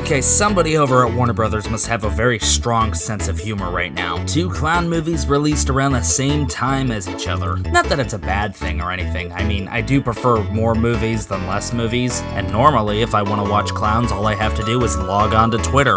Okay, somebody over at Warner Brothers must have a very strong sense of humor right now. 2 clown movies released around the same time as each other. Not that it's a bad thing or anything. I mean, I do prefer more movies than less movies, and normally if I want to watch clowns, all I have to do is log on to Twitter.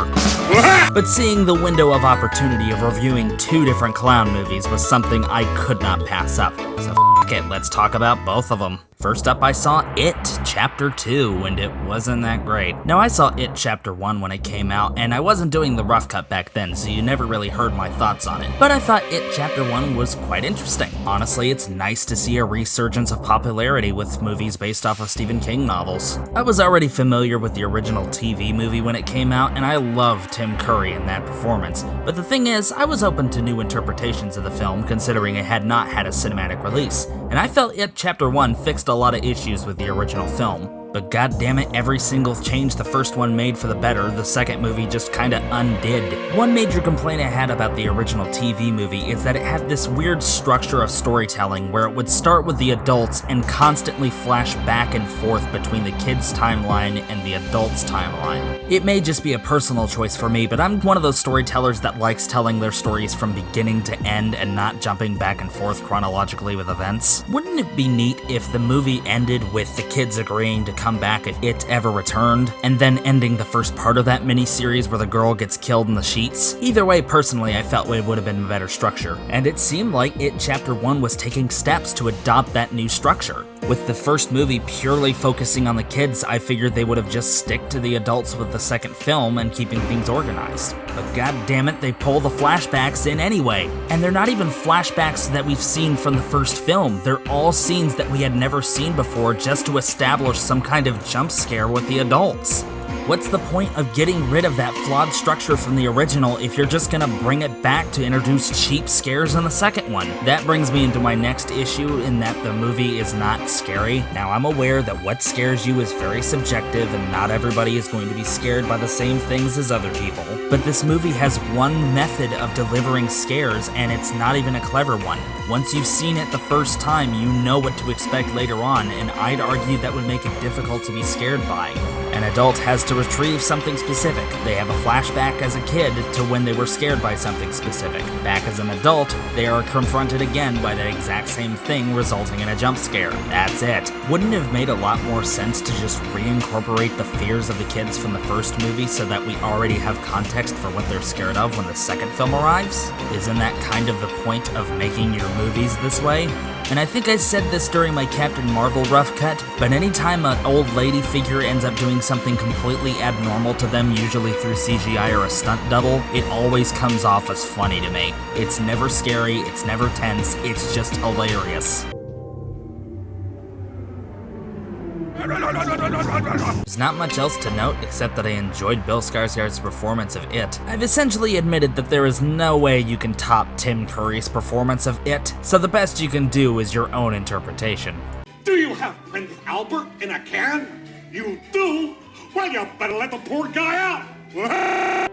But seeing the window of opportunity of reviewing 2 different clown movies was something I could not pass up. So f*** it, let's talk about both of them. First up, I saw It Chapter 2, and it wasn't that great. Now, I saw It Chapter 1 when it came out, and I wasn't doing the rough cut back then, so you never really heard my thoughts on it. But I thought It Chapter 1 was quite interesting. Honestly, it's nice to see a resurgence of popularity with movies based off of Stephen King novels. I was already familiar with the original TV movie when it came out, and I loved Tim Curry in that performance. But the thing is, I was open to new interpretations of the film, considering it had not had a cinematic release. And I felt It Chapter 1 fixed a lot of issues with the original film. But goddammit, every single change the first one made for the better, the second movie just kinda undid. One major complaint I had about the original TV movie is that it had this weird structure of storytelling where it would start with the adults and constantly flash back and forth between the kids' timeline and the adults' timeline. It may just be a personal choice for me, but I'm one of those storytellers that likes telling their stories from beginning to end and not jumping back and forth chronologically with events. Wouldn't it be neat if the movie ended with the kids agreeing to come back if it ever returned, and then ending the first part of that miniseries where the girl gets killed in the sheets? Either way, personally, I felt it would have been a better structure, and it seemed like It Chapter 1 was taking steps to adopt that new structure. With the first movie purely focusing on the kids, I figured they would have just stick to the adults with the second film and keeping things organized. But goddammit, they pull the flashbacks in anyway. And they're not even flashbacks that we've seen from the first film. They're all scenes that we had never seen before just to establish some kind of jump scare with the adults. What's the point of getting rid of that flawed structure from the original if you're just gonna bring it back to introduce cheap scares in the second one? That brings me into my next issue in that the movie is not scary. Now, I'm aware that what scares you is very subjective and not everybody is going to be scared by the same things as other people. But this movie has one method of delivering scares, and it's not even a clever one. Once you've seen it the first time, you know what to expect later on, and I'd argue that would make it difficult to be scared by. An adult has to retrieve something specific. They have a flashback as a kid to when they were scared by something specific. Back as an adult, they are confronted again by that exact same thing, resulting in a jump scare. That's it. Wouldn't it have made a lot more sense to just reincorporate the fears of the kids from the first movie so that we already have context for what they're scared of when the second film arrives? Isn't that kind of the point of making your movies this way? And I think I said this during my Captain Marvel rough cut, but anytime an old lady figure ends up doing something completely abnormal to them, usually through CGI or a stunt double, it always comes off as funny to me. It's never scary, it's never tense, it's just hilarious. There's not much else to note except that I enjoyed Bill Skarsgård's performance of It. I've essentially admitted that there is no way you can top Tim Curry's performance of It, so the best you can do is your own interpretation. Do you have Prince Albert in a can? You do? Well, you better let the poor guy out.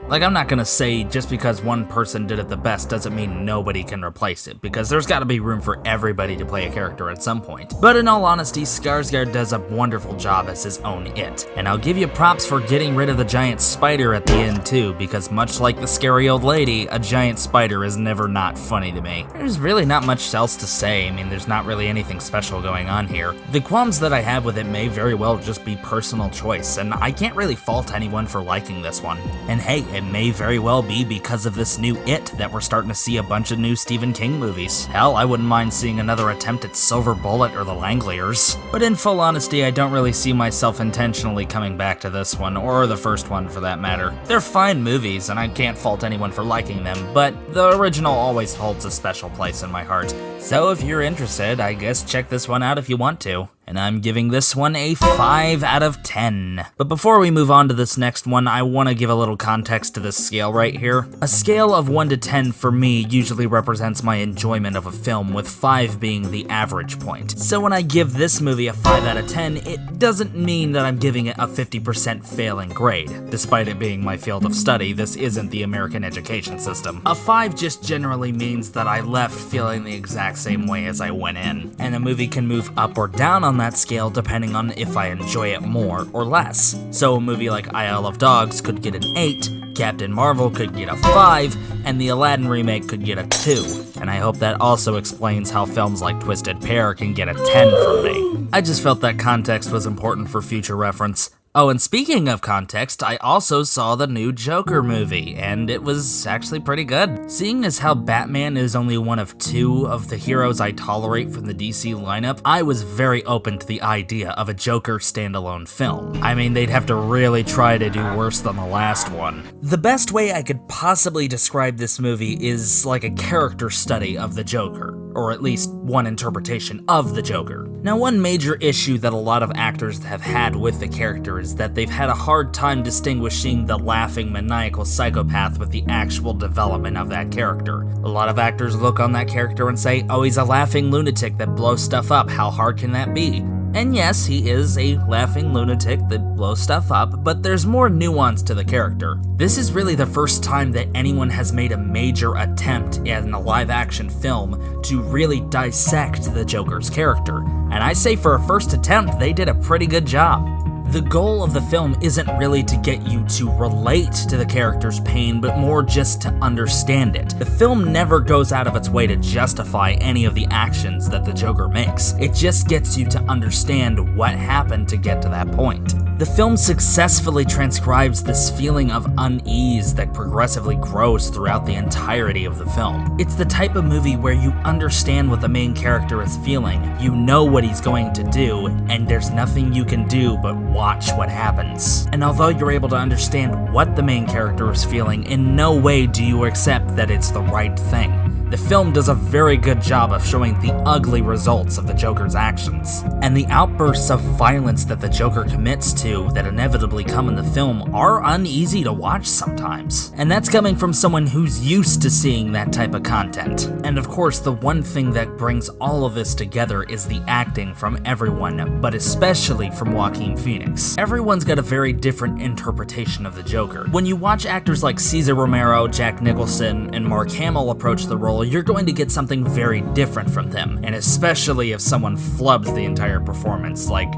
Like, I'm not gonna say just because one person did it the best doesn't mean nobody can replace it, because there's gotta be room for everybody to play a character at some point. But in all honesty, Skarsgård does a wonderful job as his own It. And I'll give you props for getting rid of the giant spider at the end too, because much like the scary old lady, a giant spider is never not funny to me. There's really not much else to say. I mean, there's not really anything special going on here. The qualms that I have with it may very well just be personal choice, and I can't really fault anyone for liking this one. And hey, it may very well be because of this new It that we're starting to see a bunch of new Stephen King movies. Hell, I wouldn't mind seeing another attempt at Silver Bullet or The Langoliers. But in full honesty, I don't really see myself intentionally coming back to this one, or the first one for that matter. They're fine movies, and I can't fault anyone for liking them, but the original always holds a special place in my heart. So if you're interested, I guess check this one out if you want to. And I'm giving this one a 5 out of 10. But before we move on to this next one, I want to give a little context to this scale right here. A scale of 1 to 10 for me usually represents my enjoyment of a film, with 5 being the average point. So when I give this movie a 5 out of 10, it doesn't mean that I'm giving it a 50% failing grade. Despite it being my field of study, this isn't the American education system. A 5 just generally means that I left feeling the exact same way as I went in. And a movie can move up or down on on that scale depending on if I enjoy it more or less. So a movie like Isle of Dogs could get an 8, Captain Marvel could get a 5, and the Aladdin remake could get a 2. And I hope that also explains how films like Twisted Pair can get a 10 from me. I just felt that context was important for future reference. Oh, and speaking of context, I also saw the new Joker movie, and it was actually pretty good. Seeing as how Batman is only one of 2 of the heroes I tolerate from the DC lineup, I was very open to the idea of a Joker standalone film. I mean, they'd have to really try to do worse than the last one. The best way I could possibly describe this movie is like a character study of the Joker, or at least one interpretation of the Joker. Now, one major issue that a lot of actors have had with the character is that they've had a hard time distinguishing the laughing, maniacal psychopath with the actual development of that character. A lot of actors look on that character and say, oh, he's a laughing lunatic that blows stuff up, how hard can that be? And yes, he is a laughing lunatic that blows stuff up, but there's more nuance to the character. This is really the first time that anyone has made a major attempt in a live-action film to really dissect the Joker's character. And I say for a first attempt, they did a pretty good job. The goal of the film isn't really to get you to relate to the character's pain, but more just to understand it. The film never goes out of its way to justify any of the actions that the Joker makes. It just gets you to understand what happened to get to that point. The film successfully transcribes this feeling of unease that progressively grows throughout the entirety of the film. It's the type of movie where you understand what the main character is feeling, you know what he's going to do, and there's nothing you can do but watch what happens. And although you're able to understand what the main character is feeling, in no way do you accept that it's the right thing. The film does a very good job of showing the ugly results of the Joker's actions. And the outbursts of violence that the Joker commits to that inevitably come in the film are uneasy to watch sometimes. And that's coming from someone who's used to seeing that type of content. And of course, the one thing that brings all of this together is the acting from everyone, but especially from Joaquin Phoenix. Everyone's got a very different interpretation of the Joker. When you watch actors like Cesar Romero, Jack Nicholson, and Mark Hamill approach the role, you're going to get something very different from them, and especially if someone flubs the entire performance, like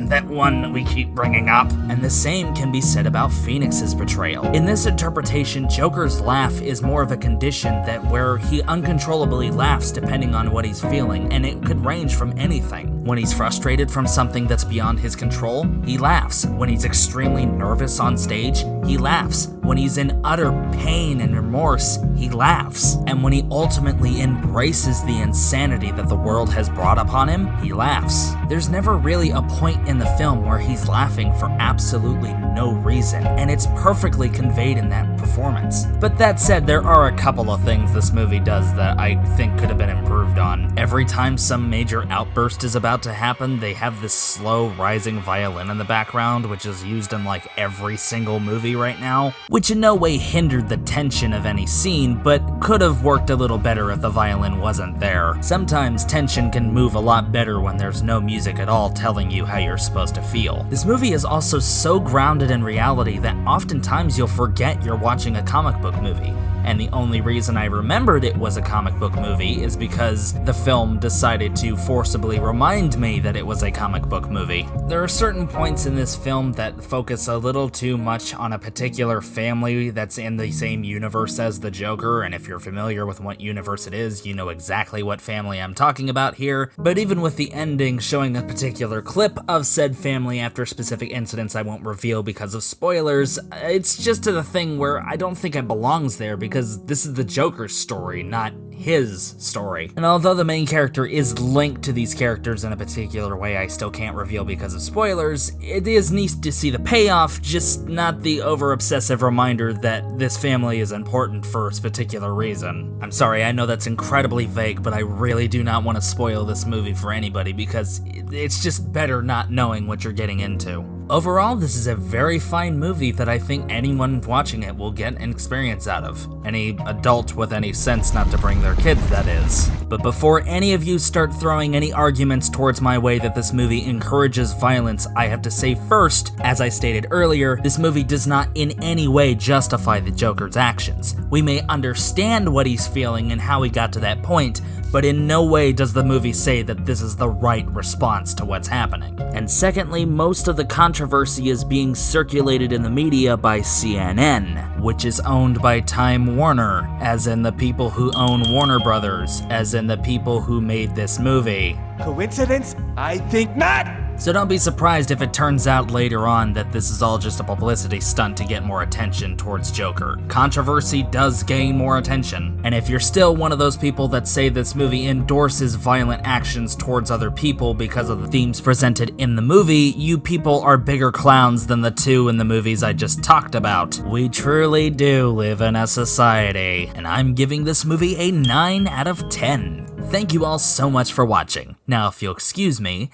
that one we keep bringing up. And the same can be said about Phoenix's portrayal. In this interpretation, Joker's laugh is more of a condition that where he uncontrollably laughs depending on what he's feeling, and it could range from anything. When he's frustrated from something that's beyond his control, he laughs. When he's extremely nervous on stage, he laughs. When he's in utter pain and remorse, he laughs. And when he ultimately embraces the insanity that the world has brought upon him, he laughs. There's never really a point in the film where he's laughing for absolutely no reason, and it's perfectly conveyed in that performance. But that said, there are a couple of things this movie does that I think could have been improved on. Every time some major outburst is about to happen, they have this slow rising violin in the background, which is used in like every single movie right now, which in no way hindered the tension of any scene, but could have worked a little better if the violin wasn't there. Sometimes tension can move a lot better when there's no music at all telling you how you're supposed to feel. This movie is also so grounded in reality that oftentimes you'll forget you're watching a comic book movie. And the only reason I remembered it was a comic book movie is because the film decided to forcibly remind me that it was a comic book movie. There are certain points in this film that focus a little too much on a particular family that's in the same universe as the Joker, and if you're familiar with what universe it is, you know exactly what family I'm talking about here. But even with the ending showing a particular clip of said family after specific incidents I won't reveal because of spoilers, it's just to the thing where I don't think it belongs there because this is the Joker's story, not his story. And although the main character is linked to these characters in a particular way I still can't reveal because of spoilers, it is neat to see the payoff, just not the over-obsessive reminder that this family is important for a particular reason. I'm sorry, I know that's incredibly vague, but I really do not want to spoil this movie for anybody because it's just better not knowing what you're getting into. Overall, this is a very fine movie that I think anyone watching it will get an experience out of. Any adult with any sense not to bring their kids, that is. But before any of you start throwing any arguments towards my way that this movie encourages violence, I have to say first, as I stated earlier, this movie does not in any way justify the Joker's actions. We may understand what he's feeling and how he got to that point, but in no way does the movie say that this is the right response to what's happening. And secondly, most of the controversy is being circulated in the media by CNN, which is owned by Time Warner, as in the people who own Warner Brothers, as in the people who made this movie. Coincidence? I think not! So don't be surprised if it turns out later on that this is all just a publicity stunt to get more attention towards Joker. Controversy does gain more attention, and if you're still one of those people that say this movie endorses violent actions towards other people because of the themes presented in the movie, you people are bigger clowns than the two in the movies I just talked about. We truly do live in a society, and I'm giving this movie a 9 out of 10. Thank you all so much for watching. Now, if you'll excuse me,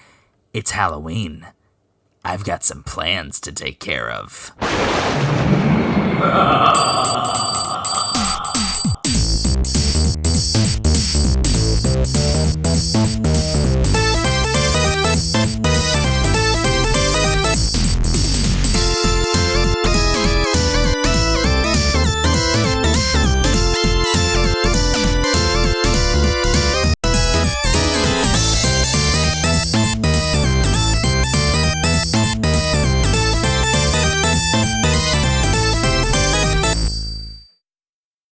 it's Halloween. I've got some plans to take care of.